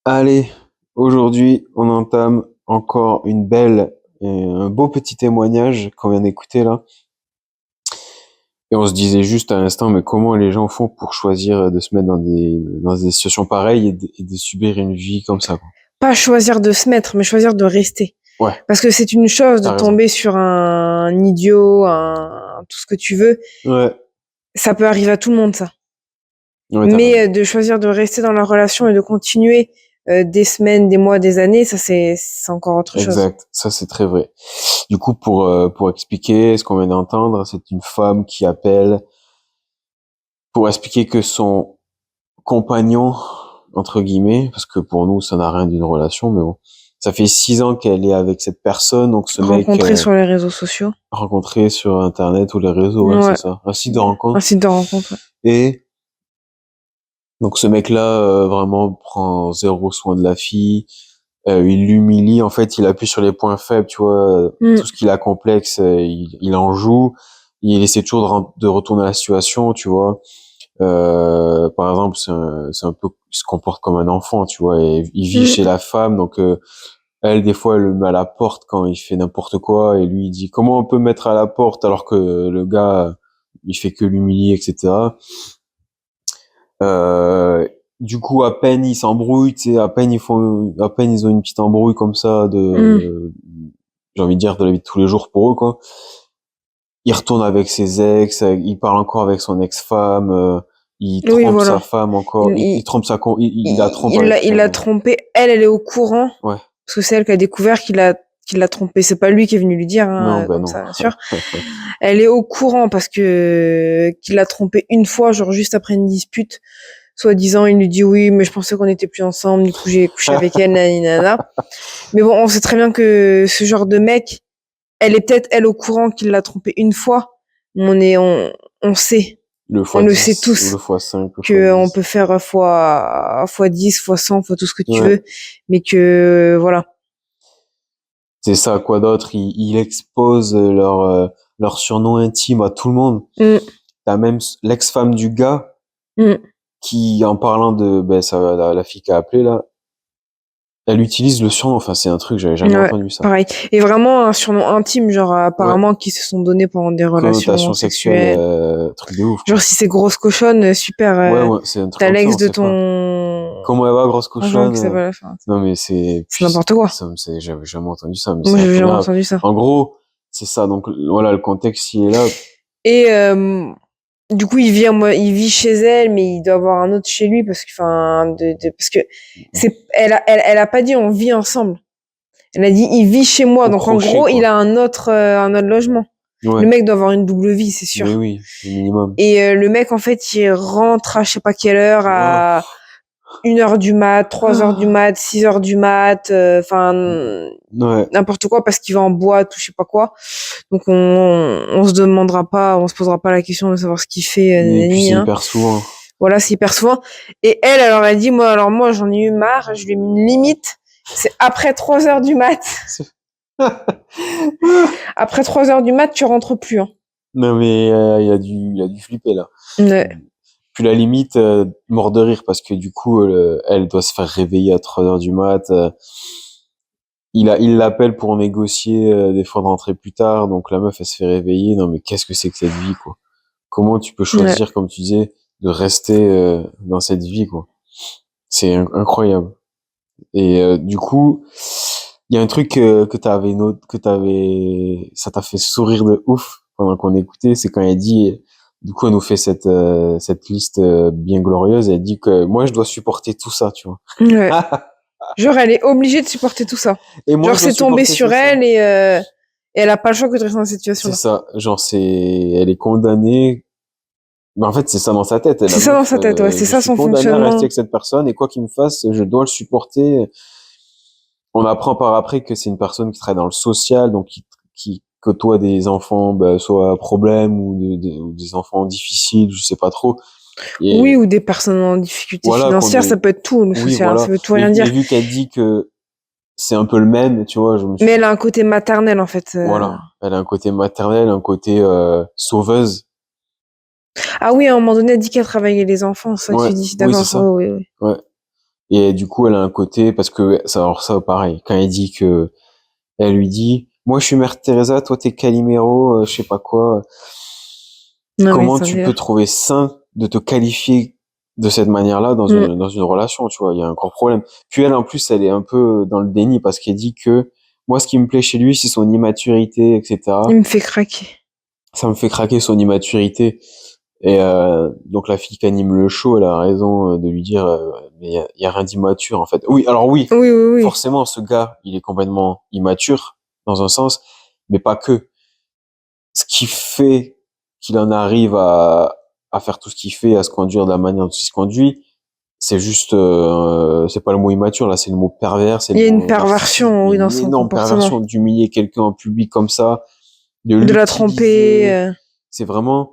Allez, aujourd'hui, on entame encore un beau petit témoignage qu'on vient d'écouter là. Et on se disait juste à l'instant, mais comment les gens font pour choisir de se mettre dans des situations pareilles et de subir une vie comme ça, quoi. Pas choisir de se mettre, mais choisir de rester. Ouais, Parce que c'est une chose de t'as raison. tomber sur un idiot, tout ce que tu veux. Ouais, Ça peut arriver à tout le monde, ça. ouais, t'as raison. Mais de choisir de rester dans la relation et de continuer des semaines, des mois, des années, ça c'est encore autre chose. Exact, ça c'est très vrai. Du coup, pour expliquer ce qu'on vient d'entendre, c'est une femme qui appelle pour expliquer que son compagnon, entre guillemets, parce que pour nous, ça n'a rien d'une relation, mais bon. Ça fait 6 ans qu'elle est avec cette personne, donc ce mec, Rencontrer sur les réseaux sociaux. rencontré sur Internet ou les réseaux, ouais, c'est Ouais. ça. Un site de Un rencontre. site de rencontre. Ouais. Et donc ce mec-là, vraiment prend zéro soin de la fille, il l'humilie, en fait, il appuie sur les points faibles, tu vois, tout ce qui la complexe, il en joue, il essaie toujours de retourner la situation, tu vois. Par exemple, c'est un peu, il se comporte comme un enfant, tu vois, et il vit chez la femme, donc elle, des fois, elle le met à la porte quand il fait n'importe quoi, et lui, il dit, comment on peut me mettre à la porte alors que le gars, il fait que l'humilier, etc. Euh, du coup, à peine ils s'embrouillent, tu sais, à peine ils ont une petite embrouille comme ça j'ai envie de dire, de la vie de tous les jours pour eux, quoi. Il retourne avec ses ex, il parle encore avec son ex-femme, il Oui, trompe sa voilà. femme encore, Il, il il, trompe il la trompe il avec l'a il l'a son, trompé. Elle est au courant. ouais, Parce que c'est elle qui a découvert qu'il l'a trompé. C'est pas lui qui est venu lui dire, non, ben comme non. ça, bien sûr. Elle est au courant parce que qu'il l'a trompé une fois, genre juste après une dispute. Soi-disant, il lui dit oui, mais je pensais qu'on était plus ensemble, du coup j'ai couché avec elle, nanana. Mais bon, on sait très bien que ce genre de mec, elle est peut-être elle au courant qu'il l'a trompé une fois. Mais on sait, Le on fois le sait 10 ou tous le fois 5 le fois que on 10. peut faire fois 10, fois 100, fois tout ce que tu Ouais. veux, mais que voilà. C'est ça, quoi d'autre? Il expose leur surnom intime à tout le monde. Mm, T'as même l'ex-femme du gars mm. qui, en parlant de, ben, ça, la fille qui a appelé, là, elle utilise le surnom. Enfin, c'est un truc, j'avais jamais Ouais, entendu ça. pareil. Et vraiment un surnom intime, genre Ouais. apparemment qui se sont donnés pendant des relations Connotation sexuelle, sexuelles. truc de ouf, Genre quoi. si c'est grosse cochonne, super. Ouais, ouais, c'est un truc T'as comme ça, l'ex on de sait pas. ton Comment elle va, grosse conjoint qui cochonne? s'appelle. Enfin, Non, mais c'est n'importe quoi. j'avais jamais entendu ça, mais Moi c'est un j'ai peu jamais grave. entendu ça. En gros, c'est ça. Donc, voilà, le contexte, il est là. Et du coup il vit chez elle, mais il doit avoir un autre chez lui parce que enfin parce que elle a pas dit on vit ensemble. Elle a dit il vit chez moi, Au donc en crochet, gros il quoi. a un autre logement. Le Ouais. mec doit avoir une double vie, c'est Mais sûr. oui, le minimum. Et le mec, en fait, il rentre à je sais pas quelle heure, Oh. à 1 heure du mat, 3 heures du mat, 6 heures du mat, enfin Ouais. n'importe quoi parce qu'il va en boîte ou je sais pas quoi. Donc on se demandera pas, on se posera pas la question de savoir ce qu'il fait, Et puis, nanani, c'est hein. hyper souvent. Voilà, c'est hyper souvent. Et elle, alors elle dit, moi j'en ai eu marre, je lui ai mis une limite. C'est après 3 heures du mat. Après 3 heures du mat, tu rentres plus, hein. Non, mais il a dû flipper, là. Ouais. Puis la limite, mort de rire, parce que du coup, elle doit se faire réveiller à 3 heures du mat. Il l'appelle pour négocier des fois de rentrer plus tard, donc la meuf, elle se fait réveiller. Non, mais qu'est-ce que c'est que cette vie, quoi? Comment tu peux Ouais. choisir, comme tu disais, de rester dans cette vie, quoi? C'est incroyable. Et du coup, il y a un truc ça t'a fait sourire de ouf pendant qu'on écoutait, c'est quand elle dit, du coup, elle nous fait cette liste bien glorieuse. Elle dit que moi, je dois supporter tout ça, tu vois. Ouais. Genre, elle est obligée de supporter tout ça. Et moi, Genre, je dois c'est tombé supporter tout sur ça. elle et elle a pas le choix que de rester dans cette C'est situation-là. ça. Genre, elle est condamnée. Mais en fait, c'est ça dans sa tête. La C'est ça dans meuf, sa tête, ouais. C'est je ça suis son condamné à rester fonctionnement. avec cette personne et quoi qu'il me fasse, je dois le supporter. On apprend par après que c'est une personne qui travaille dans le social, donc qui côtoie des enfants, bah, soit à problème ou des enfants difficiles, je sais pas trop. Oui, Et ou des personnes en difficulté voilà, financière, ça peut être tout, le oui, social, hein. Ça voilà. veut tout rien Mais dire. vu qu'elle dit que c'est un peu le même, tu vois, je me Mais suis elle a dit, un côté maternel, en fait. voilà. Elle a un côté maternel, un côté sauveuse. Ah oui, à un moment donné, elle dit qu'elle travaillait les enfants, ça Ouais, tu dis. oui, c'est D'accord, ça. oui, oui, oui. Ouais. Et du coup, elle a un côté, parce que, alors ça, pareil, quand elle lui dit, moi, je suis Mère Teresa, toi, t'es Calimero, je sais pas quoi. Non, mais Comment c'est un tu peux délire. trouver sain de te qualifier de cette manière-là Mm. dans une relation, tu vois? Il y a un gros problème. Puis elle, en plus, elle est un peu dans le déni parce qu'elle dit que, moi, ce qui me plaît chez lui, c'est son immaturité, Il etc. me fait craquer. Ça me fait craquer son immaturité. Et donc la fille qui anime le show, elle a raison de lui dire mais y a rien d'immature en fait. Oui, alors oui, Oui, oui, oui. forcément ce gars, il est complètement immature dans un sens, mais pas que. Ce qui fait qu'il en arrive à faire tout ce qu'il fait, à se conduire de la manière dont il se conduit, c'est juste c'est pas le mot immature là, c'est le mot pervers, c'est Il le y a une mot narcissique, perversion, mais oui, dans une son énorme comportement. perversion d'humilier quelqu'un en public comme ça, de De la tromper. l'utiliser. C'est vraiment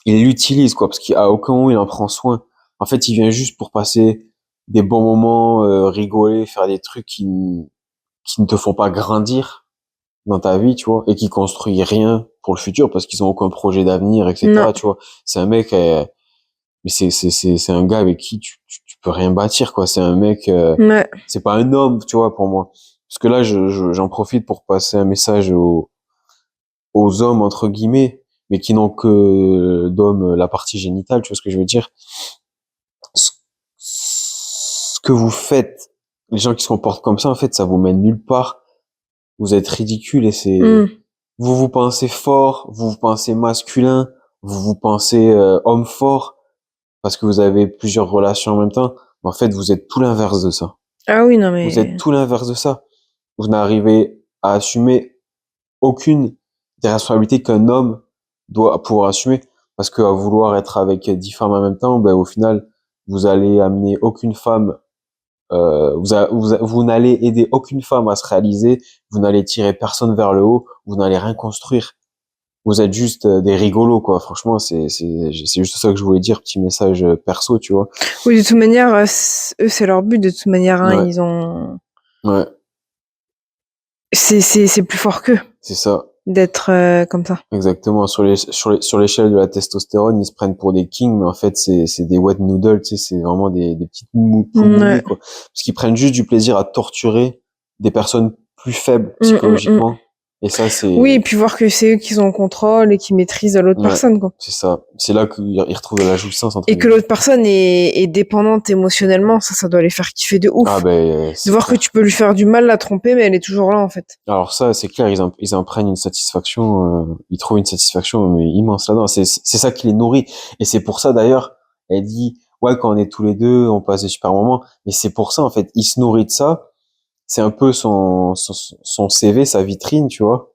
il l'utilise quoi parce qu'à aucun moment il en prend soin. En fait, il vient juste pour passer des bons moments, rigoler, faire des trucs qui ne te font pas grandir dans ta vie, tu vois, et qui construisent rien pour le futur parce qu'ils ont aucun projet d'avenir, Non. etc. Tu vois, c'est un mec, mais c'est un gars avec qui tu peux rien bâtir quoi. C'est un mec, Ouais. c'est pas un homme, tu vois, pour moi. Parce que là, j'en profite pour passer un message aux hommes entre guillemets, mais qui n'ont que d'hommes la partie génitale, tu vois ce que je veux dire. Ce, ce que vous faites, les gens qui se comportent comme ça, en fait, ça vous mène nulle part. Vous êtes ridicule et Mm. vous vous pensez fort, vous vous pensez masculin, vous vous pensez homme fort parce que vous avez plusieurs relations en même temps. Mais en fait, vous êtes tout l'inverse de ça. Ah oui, non, Vous êtes mais. tout l'inverse de ça. Vous n'arrivez à assumer aucune des responsabilités qu'un homme doit pouvoir assumer. Parce que à vouloir être avec 10 femmes en même temps, ben, au final, vous allez amener aucune femme, vous n'allez aider aucune femme à se réaliser, vous n'allez tirer personne vers le haut, vous n'allez rien construire. Vous êtes juste des rigolos, quoi. Franchement, c'est juste ça que je voulais dire, petit message perso, tu vois. Oui, de toute manière, eux, c'est leur but. De toute manière, hein, Ouais, ils ont. ouais, C'est plus fort qu'eux c'est ça. d'être comme ça. Exactement. Sur l'échelle de la testostérone, ils se prennent pour des kings, mais en fait, c'est des wet noodles, tu sais, c'est vraiment des petites poules Ouais. mouillées, quoi. Parce qu'ils prennent juste du plaisir à torturer des personnes plus faibles Mm, mm, mm. psychologiquement. Et ça, Oui, et c'est, puis voir que c'est eux qui ont le contrôle et qui maîtrisent l'autre ouais, personne, quoi. c'est ça. C'est là qu'ils retrouvent de la jouissance, entre Et que guillemets. l'autre personne est dépendante émotionnellement, ça doit les faire kiffer de Ah, ouf. ben, De c'est voir que clair. tu peux lui faire du mal, la tromper, mais elle est toujours là, en fait. Alors ça, c'est clair, ils en prennent une satisfaction, ils trouvent une satisfaction mais immense là-dedans. C'est ça qui les nourrit. Et c'est pour ça d'ailleurs, elle dit, ouais, quand on est tous les deux, on passe des super moments. Mais c'est pour ça, en fait, il se nourrit de ça. C'est un peu son CV, sa vitrine, tu vois.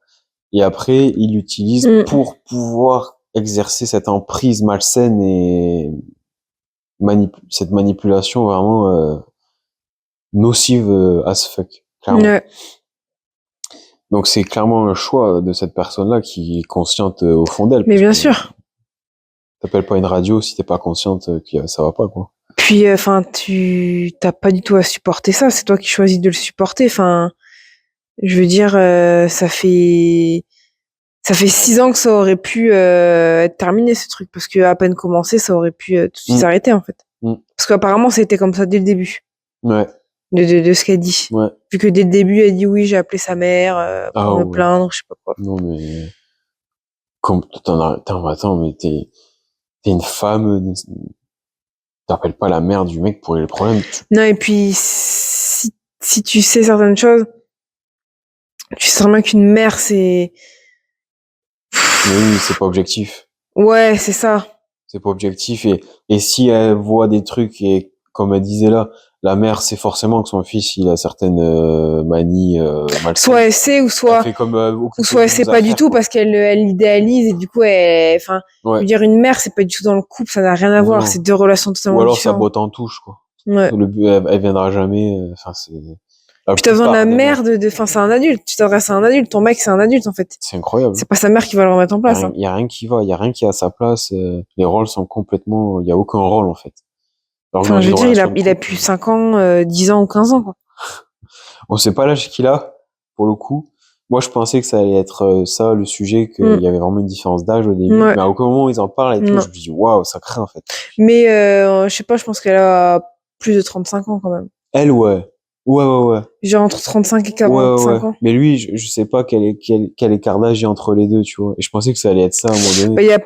Et après, il l'utilise Mm. pour pouvoir exercer cette emprise malsaine et cette manipulation vraiment nocive as fuck, clairement. Ouais. Donc c'est clairement un choix de cette personne-là qui est consciente au fond d'elle, Mais parce bien que sûr. t'appelles pas une radio si t'es pas consciente que ça va pas, quoi. Puis, enfin, tu t'as pas du tout à supporter ça. C'est toi qui choisis de le supporter. Enfin, je veux dire, ça fait 6 ans que ça aurait pu être terminé ce truc parce que à peine commencé, ça aurait pu tout de suite Mm, s'arrêter en fait. mm. Parce qu'apparemment, c'était comme ça dès le début Ouais, de ce qu'elle dit. ouais. Vu que dès le début, elle dit oui, j'ai appelé sa mère pour Ah me ouais. plaindre, je sais pas quoi. Non mais comme attends, mais t'es une femme, t'appelles pas la mère du mec pour régler le problème. Non, et puis si tu sais certaines choses, tu sais très bien qu'une mère, c'est Mais oui, c'est pas objectif. ouais, c'est ça. C'est pas objectif et si elle voit des trucs et comme elle disait là, la mère sait forcément que son fils il a certaines manies Soit malsaines. elle sait Elle fait comme ou soit elle occupez-vous de sait vos pas du affaires tout quoi. parce qu'elle l'idéalise et du coup enfin, je Ouais. veux dire une mère, c'est pas du tout dans le couple, ça n'a rien à voir, c'est Non. deux relations Ou totalement alors ça différentes. botte en touche quoi. Ouais. Elle viendra jamais. Enfin c'est la Puis t'as besoin plupart d'un des mère mères. enfin, c'est un adulte. Tu t'adresses à un adulte. Ton mec, c'est un adulte, en fait. C'est incroyable. C'est pas sa mère qui va le remettre en place, hein. Il y a rien qui va, il y a rien qui est à sa place. Les rôles sont complètement, il y a aucun rôle en fait. Alors que Enfin, dans je une veux dire, relation de il a couple, plus 5 ans, 10 ans ou 15 ans, quoi. on sait pas l'âge qu'il a pour le coup. Moi, je pensais que ça allait être ça le sujet, qu'il Mm. y avait vraiment une différence d'âge au début, Ouais. mais à aucun moment ils en parlent et tout. Non. Je me dis waouh, ça craint en fait. Mais, je sais pas, je pense qu'elle a plus de 35 ans quand même. Elle, ouais. Ouais. Genre entre 35 et 45 ans. Mais lui, je sais pas quel écart d'âge il y a entre les deux, tu vois. Et je pensais que ça allait être ça à un moment donné. Bah, il y a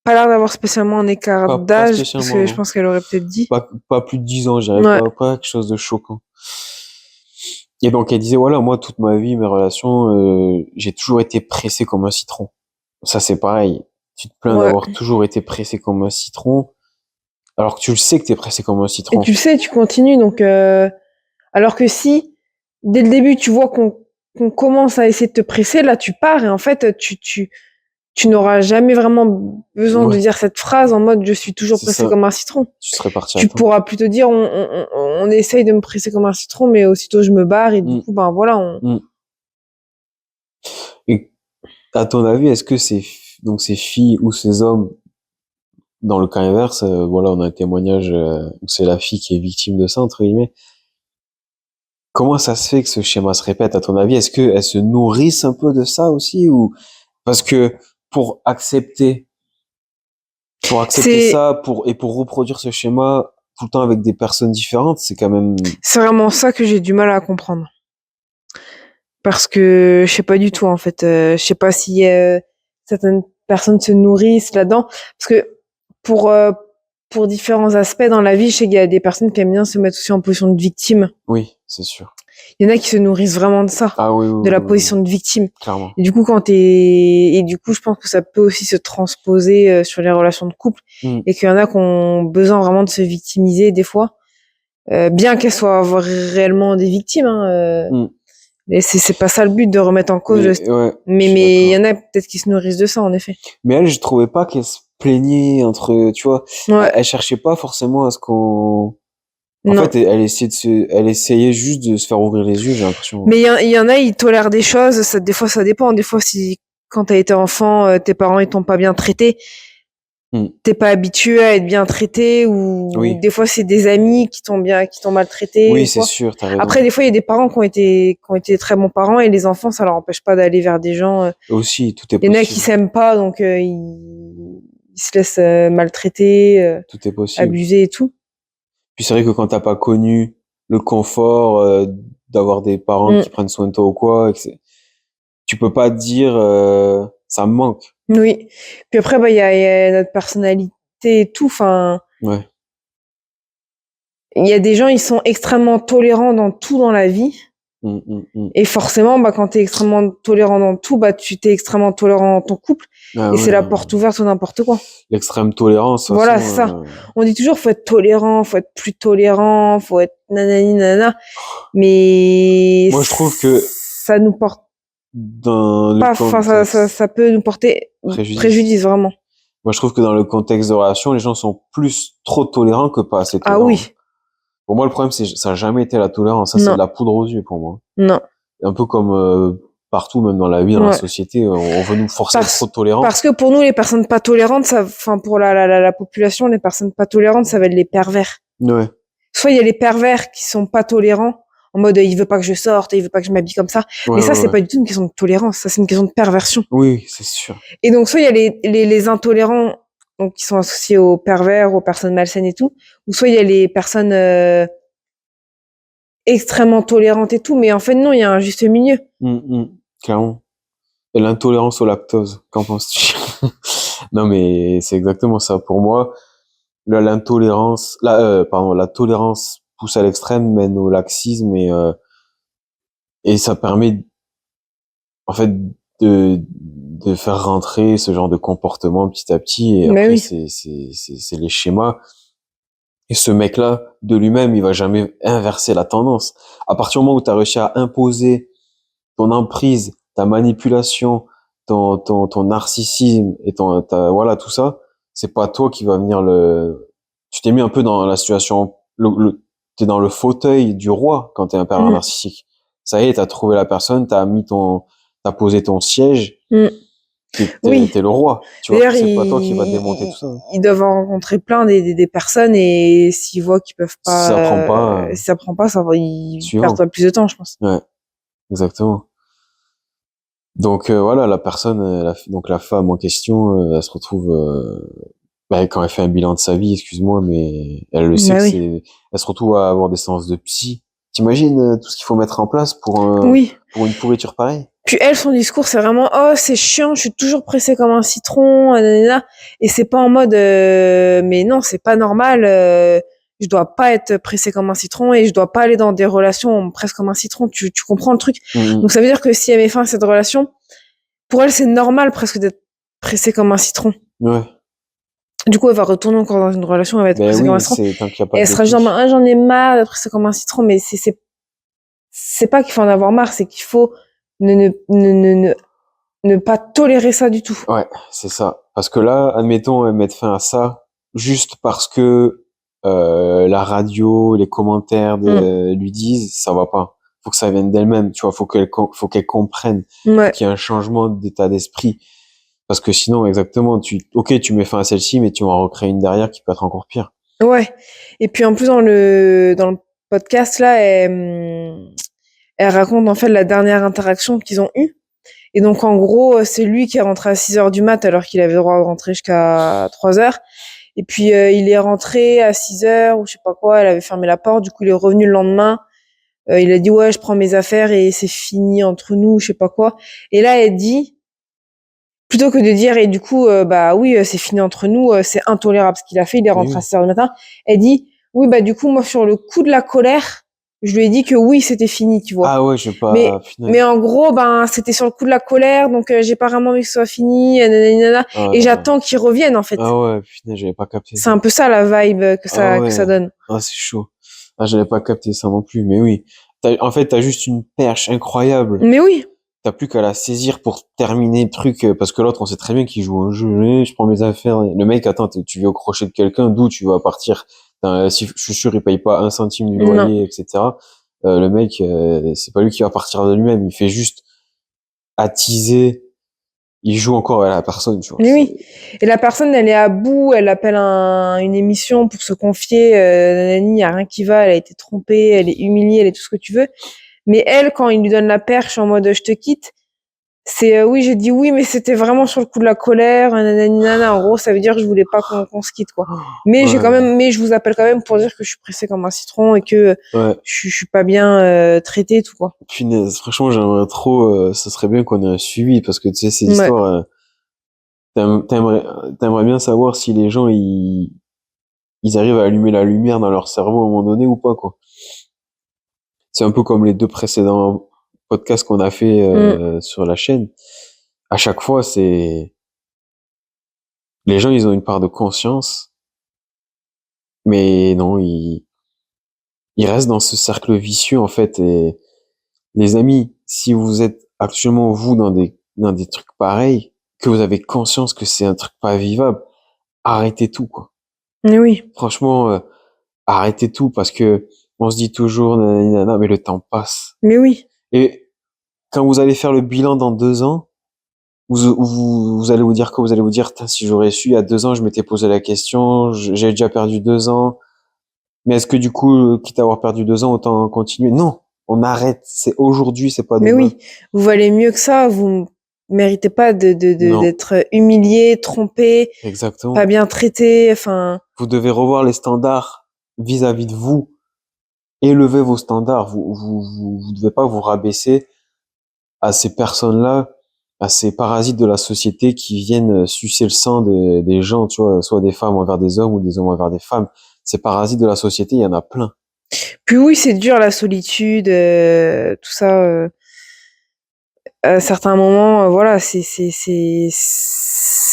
pas l'air d'avoir spécialement un écart Pas d'âge, parce spécialement, que je non. pense qu'elle aurait peut-être dit. Pas plus de 10 ans, je dirais Ouais. pas quelque chose de choquant. Et donc elle disait, voilà, moi toute ma vie, mes relations, j'ai toujours été pressé comme un citron. Ça c'est pareil. Tu te plains Ouais. d'avoir toujours été pressé comme un citron, alors que tu le sais que t'es pressé comme un Et citron. tu le sais, tu continues, donc alors que si dès le début tu vois qu'on commence à essayer de te presser, là tu pars et en fait tu n'auras jamais vraiment besoin de Ouais, dire cette phrase en mode je suis toujours c'est pressé ça. comme un citron. Tu serais parti à Tu temps. pourras plutôt dire on essaye de me presser comme un citron, mais aussitôt je me barre et du coup ben voilà. Et à ton avis, est-ce que donc ces filles ou ces hommes, dans le cas inverse, voilà, on a un témoignage où c'est la fille qui est victime de ça, entre guillemets. Comment ça se fait que ce schéma se répète, à ton avis? Est-ce qu'elles se nourrissent un peu de ça aussi, ou parce que pour accepter C'est ça, pour reproduire ce schéma tout le temps avec des personnes différentes, c'est quand même... c'est vraiment ça que j'ai du mal à comprendre. Parce que je sais pas du tout en fait. Je sais pas si certaines personnes se nourrissent là-dedans. Parce que pour euh, pour différents aspects dans la vie, je sais qu'il y a des personnes qui aiment bien se mettre aussi en position de victime. Oui, c'est sûr. Il y en a qui se nourrissent vraiment de ça, Ah oui, de la position de victime. clairement. Et du coup, et du coup, je pense que ça peut aussi se transposer sur les relations de couple, et qu'il y en a qui ont besoin vraiment de se victimiser des fois, bien qu'elles soient réellement des victimes. Et c'est pas ça le but de remettre en cause. Mais il y en a peut-être qui se nourrissent de ça, en effet. Mais elle, je trouvais pas qu'elle se plaignait entre, tu vois, elle cherchait pas forcément à ce qu'on... En fait, elle essayait juste de se faire ouvrir les yeux, j'ai l'impression. Mais il y en a, ils tolèrent des choses. Des fois, ça dépend. Des fois, si quand t'as été enfant, tes parents ils t'ont pas bien traité, t'es pas habitué à être bien traité, ou des fois c'est des amis qui t'ont mal traité. Oui, c'est sûr, t'as raison. Après, des fois, il y a des parents qui ont été très bons parents, et les enfants, ça leur empêche pas d'aller vers des gens. Aussi, tout est possible. Il y en a qui s'aiment pas, donc ils se laissent maltraiter, tout est possible. abuser et tout. Puis c'est vrai que quand t'as pas connu le confort d'avoir des parents qui prennent soin de toi ou quoi, tu peux pas te dire ça me manque. Oui. Puis après, il y a notre personnalité et tout. Enfin, ouais. Il y a des gens, ils sont extrêmement tolérants dans tout dans la vie. Et forcément, quand t'es extrêmement tolérant dans tout, tu t'es extrêmement tolérant dans ton couple. Et c'est la porte ouverte ou n'importe quoi. L'extrême tolérance. Voilà, c'est ça. On dit toujours, faut être tolérant, faut être plus tolérant, faut être nanani nanana. Mais moi, je trouve que ça nous porte ça peut nous porter préjudice vraiment. Moi, je trouve que dans le contexte de relation, les gens sont plus trop tolérants que pas assez tolérants. Ah oui. Pour moi, le problème, ça n'a jamais été la tolérance. Ça, c'est de la poudre aux yeux pour moi. Non. Un peu comme partout, même dans la vie, dans la société, on veut nous forcer à être trop tolérants. Parce que pour nous, les personnes pas tolérantes, pour la population, les personnes pas tolérantes, ça va être les pervers. Ouais. Soit il y a les pervers qui sont pas tolérants, en mode il veut pas que je sorte, il veut pas que je m'habille comme ça. Mais ça, c'est pas du tout une question de tolérance, ça c'est une question de perversion. Oui, c'est sûr. Et donc soit il y a les intolérants, donc qui sont associés aux pervers, aux personnes malsaines et tout, ou soit il y a les personnes extrêmement tolérantes et tout, mais en fait non, il y a un juste milieu. Clairement. Et l'intolérance au lactose, qu'en penses-tu? Non, mais c'est exactement ça. Pour moi, la tolérance pousse à l'extrême, mène au laxisme, et ça permet, en fait, de faire rentrer ce genre de comportement petit à petit, et après, c'est les schémas. Et ce mec-là, de lui-même, il va jamais inverser la tendance. À partir du moment où tu as réussi à imposer ton emprise, ta manipulation, ton narcissisme et voilà, tout ça, c'est pas toi qui va venir tu t'es mis un peu dans la situation, t'es dans le fauteuil du roi quand t'es un pervers narcissique. Ça y est, t'as trouvé la personne, t'as posé ton siège. T'es le roi. Tu vois, c'est pas toi qui va démonter tout ça. Ils doivent en rencontrer plein des personnes, et s'ils voient qu'ils peuvent pas, si ça prend pas, ils perdent plus de temps, je pense. Ouais, exactement. Donc voilà, la personne, donc la femme en question, elle se retrouve Bah, quand elle fait un bilan de sa vie, excuse-moi, mais elle le sait Bah que oui. elle se retrouve à avoir des séances de psy. T'imagines tout ce qu'il faut mettre en place Oui. pour une pourriture pareille? Puis elle, son discours, c'est vraiment, oh, c'est chiant, je suis toujours pressée comme un citron, nanana. Et c'est pas en mode, mais non, c'est pas normal, je dois pas être pressée comme un citron et je dois pas aller dans des relations presque comme un citron. Tu comprends le truc? Mhm. Donc ça veut dire que si elle met fin à cette relation, pour elle, c'est normal presque d'être pressée comme un citron. Ouais. Du coup, elle va retourner encore dans une relation, elle va être Ben pressée comme un oui, citron. c'est tant qu'il n'y a pas Et de elle sera genre, déclic. ah, j'en ai marre d'être pressée comme un citron, mais c'est pas qu'il faut en avoir marre, c'est qu'il faut ne, ne, ne, ne, ne ne pas tolérer ça du tout. Ouais, c'est ça. Parce que là, admettons, mettre fin à ça, juste parce que la radio, les commentaires lui disent, ça va pas. Faut que ça vienne d'elle-même, tu vois. Faut qu'elle comprenne. Faut Ouais, qu'il y ait un changement d'état d'esprit. Parce que sinon, exactement, ok, tu mets fin à celle-ci, mais tu en recrées une derrière qui peut être encore pire. ouais. Et puis en plus dans le podcast là, elle raconte en fait la dernière interaction qu'ils ont eue. Et donc en gros, c'est lui qui est rentré à 6 heures du mat alors qu'il avait le droit de rentrer jusqu'à 3 heures. Et puis il est rentré à 6 heures ou je sais pas quoi, elle avait fermé la porte, du coup il est revenu le lendemain. Il a dit ouais, je prends mes affaires et c'est fini entre nous, je sais pas quoi. Et là elle dit, plutôt que de dire et du coup bah oui c'est fini entre nous, c'est intolérable ce qu'il a fait, il est Mais rentré à oui. 6 heures du matin. Elle dit oui bah du coup moi sur le coup de la colère, je lui ai dit que oui c'était fini, tu vois. Ah ouais, je vais pas, Mais punaise. en gros ben c'était sur le coup de la colère donc j'ai pas vraiment envie que ce soit fini, nanana, Ah et là là. j'attends qu'il revienne en fait. Ah ouais, punaise, j'avais pas capté C'est ça. un peu ça la vibe Ah que ça ouais. donne. Ah, c'est chaud. Ah, j'avais pas capté ça non plus, mais oui. En fait, t'as juste une perche incroyable. Mais oui, T'as plus qu'à la saisir pour terminer le truc, parce que l'autre, on sait très bien qu'il joue un jeu. Je prends mes affaires. Le mec, attends, tu viens au crochet de quelqu'un, d'où tu vas partir? Si, je suis sûr, il paye pas un centime du non. loyer, etc. Le mec, c'est pas lui qui va partir de lui-même. Il fait juste attiser. Il joue encore à la personne, tu vois. Mais oui. Et la personne, elle est à bout, elle appelle une émission pour se confier, nanani, il y a rien qui va, elle a été trompée, elle est humiliée, elle est tout ce que tu veux. Mais elle, quand il lui donne la perche en mode je te quitte, c'est oui, j'ai dit oui, mais c'était vraiment sur le coup de la colère, nanani, nana. En gros, ça veut dire que je voulais pas qu'on se quitte, quoi. Mais Ouais, mais je vous appelle quand même pour dire que je suis pressée comme un citron et que ouais. je suis pas bien traitée, tout quoi. Punaise, franchement, j'aimerais trop, ce serait bien qu'on ait un suivi, parce que tu sais, ces Ouais. histoires, t'aimerais, t'aimerais bien savoir si les gens, ils arrivent à allumer la lumière dans leur cerveau à un moment donné ou pas, quoi. C'est un peu comme les deux précédents podcasts qu'on a fait, Mm. sur la chaîne. À chaque fois, les gens, ils ont une part de conscience, mais non, ils restent dans ce cercle vicieux, en fait. Et les amis, si vous êtes actuellement, vous, dans des trucs pareils, que vous avez conscience que c'est un truc pas vivable, arrêtez tout, quoi. Mais oui. Franchement, arrêtez tout, parce que on se dit toujours nanani nanana, mais le temps passe. Mais oui. Et quand vous allez faire le bilan dans 2 ans, vous allez vous dire que vous allez vous dire, tain, si j'aurais su il y a 2 ans, je m'étais posé la question, j'ai déjà perdu 2 ans. Mais est-ce que du coup, quitte à avoir perdu 2 ans, autant continuer? Non, on arrête. C'est aujourd'hui, c'est pas Mais demain. oui, vous valez mieux que ça. Vous méritez pas Non, d'être humilié, trompé, pas exactement. bien traité. Enfin, Vous devez revoir les standards vis-à-vis de vous. Élevez vos standards. Vous devez pas vous rabaisser à ces personnes-là, à ces parasites de la société qui viennent sucer le sang des gens, tu vois, soit des femmes envers des hommes ou des hommes envers des femmes. Ces parasites de la société, il y en a plein. puis oui, c'est dur la solitude, tout ça. À certains moments, voilà, c'est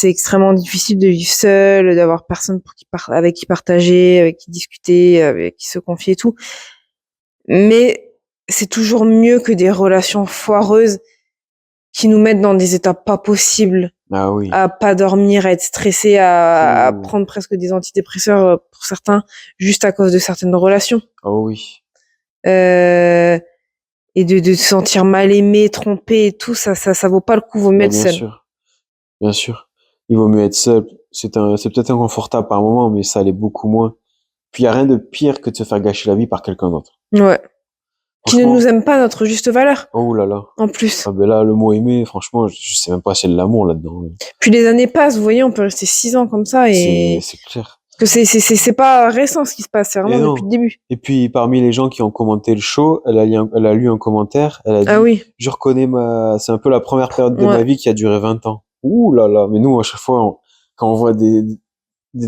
extrêmement difficile de vivre seul, d'avoir personne avec qui partager, avec qui discuter, avec qui se confier et tout. Mais c'est toujours mieux que des relations foireuses qui nous mettent dans des états pas possibles, Ah oui. à pas dormir, à être stressé, à Ouh. prendre presque des antidépresseurs pour certains, juste à cause de certaines relations. Oh oui. Euh, et de se sentir mal aimé, trompé et tout, ça vaut pas le coup, vaut mieux Bah, être bien seul. sûr. Bien sûr. Il vaut mieux être seul. C'est peut-être inconfortable par moment, mais ça l'est beaucoup moins. Puis il y a rien de pire que de se faire gâcher la vie par quelqu'un d'autre. Ouais. Qui ne nous aime pas à notre juste valeur. Oh là là. En plus. Ah ben là, le mot aimer, franchement, je sais même pas si c'est de l'amour là-dedans. Puis les années passent, vous voyez, on peut rester 6 ans comme ça et... C'est clair. Que c'est pas récent ce qui se passe, c'est vraiment depuis le début. Et puis, parmi les gens qui ont commenté le show, elle a lu un commentaire, elle a dit, oui. je reconnais c'est un peu la première période de ma vie qui a duré 20 ans. Ouh là là. Mais nous, à chaque fois, quand on voit des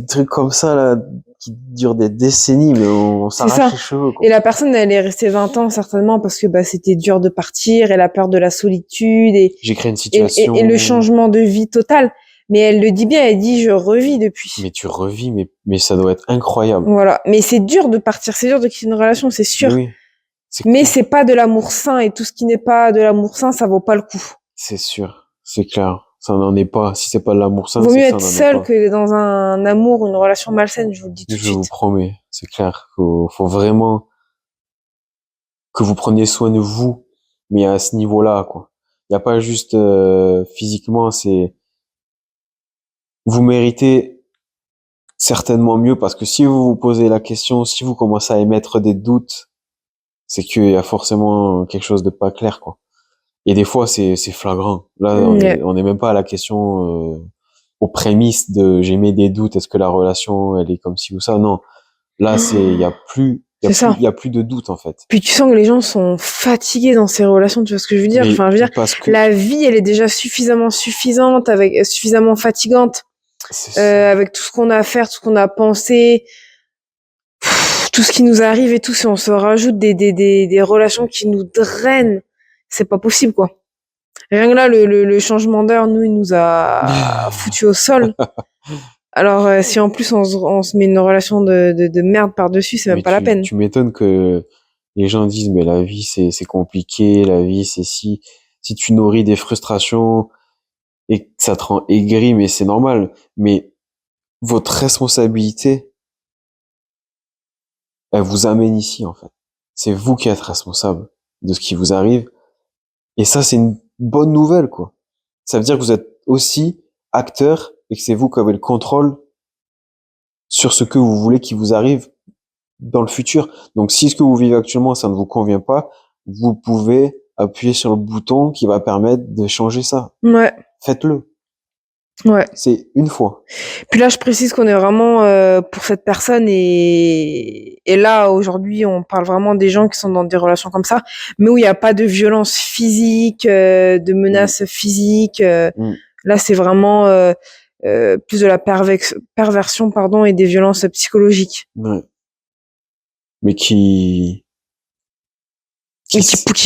trucs comme ça, là, qui durent des décennies, mais on s'arrache les cheveux, quoi. Et la personne, elle est restée 20 ans, certainement, parce que, c'était dur de partir, elle a peur de la solitude et... J'ai créé une situation. Et le changement de vie total. Mais elle le dit bien, elle dit, je revis depuis. Mais tu revis, mais ça doit être incroyable. Voilà. Mais c'est dur de partir, c'est dur de quitter une relation, c'est sûr. Oui. Mais c'est pas de l'amour sain, et tout ce qui n'est pas de l'amour sain, ça vaut pas le coup. C'est sûr. C'est clair. Ça n'en est pas. Si c'est pas de l'amour sain, vaut mieux être seul que dans un amour, une relation malsaine, je vous le dis tout de suite. Je vous promets. C'est clair. Faut vraiment que vous preniez soin de vous, mais à ce niveau-là, quoi. Il y a pas juste physiquement, c'est vous méritez certainement mieux, parce que si vous vous posez la question, si vous commencez à émettre des doutes, c'est qu'il y a forcément quelque chose de pas clair, quoi. Et des fois, c'est flagrant. Là, on est même pas à la question aux prémices de j'émets des doutes, est-ce que la relation elle est comme ci ou ça. Non, là il y a plus de doute, en fait. Puis tu sens que les gens sont fatigués dans ces relations, tu vois ce que je veux dire? Enfin, je veux dire, la vie, elle est déjà suffisamment suffisante, suffisamment fatigante, avec tout ce qu'on a à faire, tout ce qu'on a pensé, tout ce qui nous arrive et tout. Si on se rajoute des relations qui nous drainent, c'est pas possible, quoi. Rien que là, le changement d'heure, nous, il nous a foutu au sol. Alors, si en plus on se met une relation de merde par-dessus, c'est même pas la peine. Tu m'étonnes que les gens disent, mais la vie, c'est compliqué, la vie, c'est si tu nourris des frustrations et que ça te rend aigri, mais c'est normal. Mais votre responsabilité, elle vous amène ici, en fait. C'est vous qui êtes responsable de ce qui vous arrive. Et ça, c'est une bonne nouvelle, quoi. Ça veut dire que vous êtes aussi acteur et que c'est vous qui avez le contrôle sur ce que vous voulez qui vous arrive dans le futur. Donc, si ce que vous vivez actuellement, ça ne vous convient pas, vous pouvez appuyer sur le bouton qui va permettre de changer ça. Ouais. Faites-le. Ouais. C'est une fois. Puis là, je précise qu'on est vraiment pour cette personne et là, aujourd'hui, on parle vraiment des gens qui sont dans des relations comme ça, mais où il n'y a pas de violence physique, de menaces physiques. Là, c'est vraiment plus de la perversion, pardon, et des violences psychologiques. Ouais. Mais qui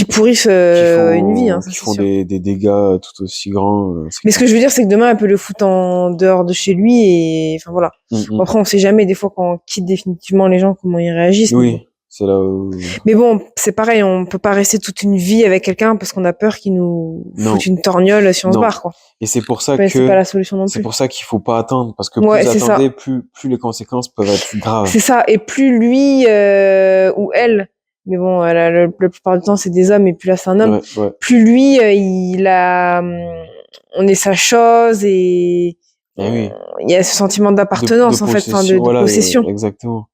pourrissent une vie, hein, ça, qui font des dégâts tout aussi grands. Mais ce que je veux dire, c'est que demain, elle peut le foutre en dehors de chez lui et enfin voilà. Après, on sait jamais des fois quand on quitte définitivement les gens comment ils réagissent. Oui, c'est là où... Mais bon, c'est pareil, on peut pas rester toute une vie avec quelqu'un parce qu'on a peur qu'il nous foute une torgnole si on se barre, quoi. Et c'est pour ça que c'est pas la solution non plus. C'est pour ça qu'il faut pas attendre, parce que plus vous attendez, plus les conséquences peuvent être graves. C'est ça, et plus lui ou elle, mais bon, la plupart du temps c'est des hommes et puis là c'est un homme. Ouais. Plus lui, on est sa chose et il y a ce sentiment d'appartenance en fait, de possession. Exactement.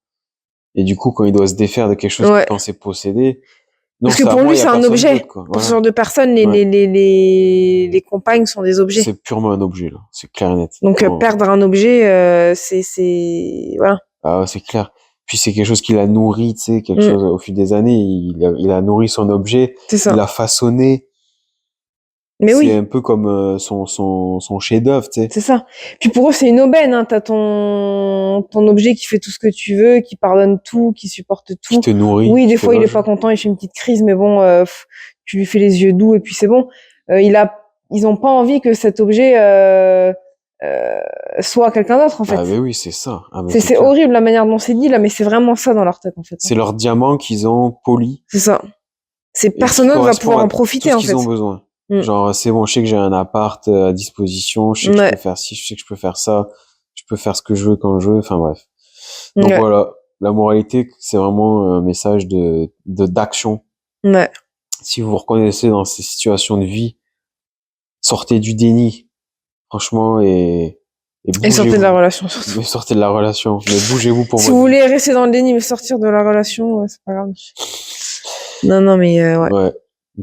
Et du coup, quand il doit se défaire de quelque chose qu'il pensait posséder, parce que pour lui c'est un objet. Pour ce genre de personnes, les compagnes sont des objets. C'est purement un objet là, c'est clair et net. Donc perdre un objet, c'est voilà. Ah, c'est clair. Puis c'est quelque chose qu'il a nourri, tu sais, quelque chose au fil des années. Il a nourri son objet, il l'a façonné. Mais c'est un peu comme son chef-d'œuvre, tu sais. C'est ça. Puis pour eux, c'est une aubaine. Hein. T'as ton objet qui fait tout ce que tu veux, qui pardonne tout, qui supporte tout. Qui te nourrit. Oui, des fois, il est pas content, il fait une petite crise, mais bon, tu lui fais les yeux doux et puis c'est bon. Ils ont pas envie que cet objet soit quelqu'un d'autre, en fait. Ah, mais oui, c'est ça. Ah, c'est horrible la manière dont c'est dit là, mais c'est vraiment ça dans leur tête, en fait. C'est leur diamant qu'ils ont poli. C'est ça. Personne d'autre va pouvoir en profiter, en fait. Tout ce qu'ils ont besoin. Genre, c'est bon, je sais que j'ai un appart à disposition, je sais que je peux faire ci, je sais que je peux faire ça, je peux faire ce que je veux quand je veux, enfin bref. Donc voilà, la moralité, c'est vraiment un message d'action. Ouais. Si vous vous reconnaissez dans ces situations de vie, sortez du déni, franchement, et sortez de la relation, surtout. Mais sortez de la relation, mais bougez-vous pour si vous voulez rester dans le déni, mais sortir de la relation, c'est pas grave. Non, mais ouais. Ouais.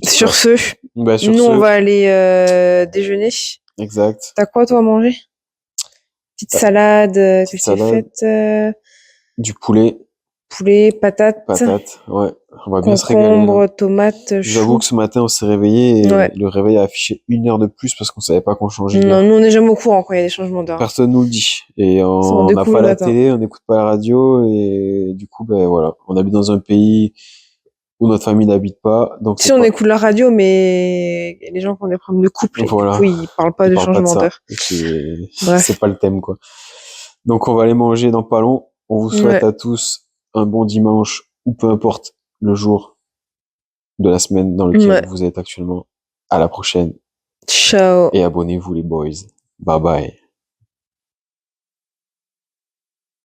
Sur ce, Bah, sur nous, ce, on va aller déjeuner. exact. T'as quoi, toi, à manger? Petite salade que Petite je t'ai salade, faite. du poulet, Poulet, patates, patates. Ouais, on va bien se régaler, là. concombre, tomates, J'avoue choux. que ce matin, on s'est réveillé et Ouais. le réveil a affiché 1 heure de plus parce qu'on savait pas qu'on changeait Non, d'heure. nous, on n'est jamais au courant quand il y a des changements d'heure. Personne nous le dit. Et Ça, on on n'a découvre pas le la matin. télé, on n'écoute pas la radio et du coup, ben voilà. On habite dans un pays où notre famille n'habite pas, donc Si c'est on pas, écoute la radio, mais il y a des gens qui ont des problèmes de couple et du voilà. coup, ils parlent pas Ils de parlent pas de changement ça. d'heure. Et c'est Bref. pas le thème, quoi. Donc on va aller manger dans pas long. On vous souhaite Ouais. à tous un bon dimanche ou peu importe le jour de la semaine dans lequel Ouais. vous êtes actuellement. À la prochaine Ciao. et abonnez-vous les boys. Bye bye.